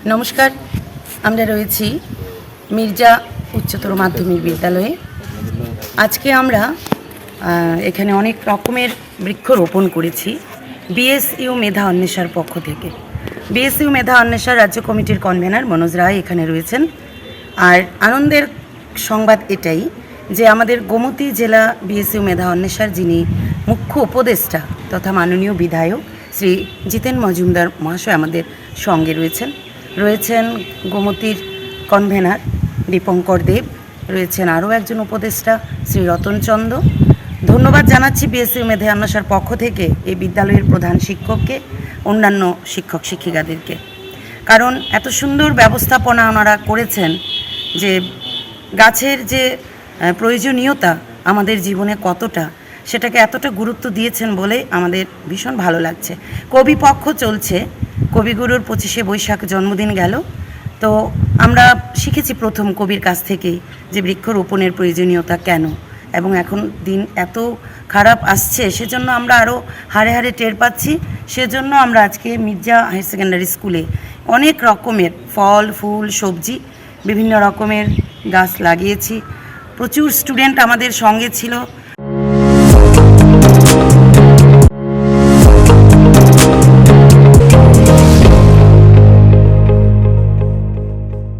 নমস্কার, আমরা রয়েছি মির্জা উচ্চতর মাধ্যমিক বিদ্যালয়ে। আজকে আমরা এখানে অনেক রকমের বৃক্ষরোপণ করেছি বিএসইউ মেধা অন্বেষার পক্ষ থেকে। বিএসইউ মেধা অন্বেষার রাজ্য কমিটির কনভেনার মনোজ রায় এখানে রয়েছেন। আর আনন্দের সংবাদ এটাই যে আমাদের গোমতী জেলা বিএসইউ মেধা অন্বেষার যিনি মুখ্য উপদেষ্টা তথা মাননীয় বিধায়ক শ্রী জিতেন মজুমদার মহাশয় আমাদের সঙ্গে রয়েছেন গোমতীর কনভেনার দীপঙ্কর দেব, রয়েছেন আরও একজন উপদেষ্টা শ্রী রতনচন্দ্র। ধন্যবাদ জানাচ্ছি বিএসইউ মেধা অন্বেষার পক্ষ থেকে এই বিদ্যালয়ের প্রধান শিক্ষককে, অন্যান্য শিক্ষক শিক্ষিকাদেরকে, কারণ এত সুন্দর ব্যবস্থাপনা ওনারা করেছেন যে গাছের যে প্রয়োজনীয়তা আমাদের জীবনে কতটা, সেটাকে এতটা গুরুত্ব দিয়েছেন বলে আমাদের ভীষণ ভালো লাগছে। কবি পক্ষ চলছে, কবিগুরুর 25শে বৈশাখ জন্মদিন গেল, তো আমরা শিখেছি প্রথম কবির কাছ থেকেই যে বৃক্ষরোপণের প্রয়োজনীয়তা কেন, এবং এখন দিন এত খারাপ আসছে সেজন্য আমরা আরও হাড়ে হাড়ে টের পাচ্ছি। সেজন্য আমরা আজকে মির্জা হায়ার সেকেন্ডারি স্কুলে অনেক রকমের ফল ফুল সবজি বিভিন্ন রকমের গাছ লাগিয়েছি। প্রচুর স্টুডেন্ট আমাদের সঙ্গে ছিল।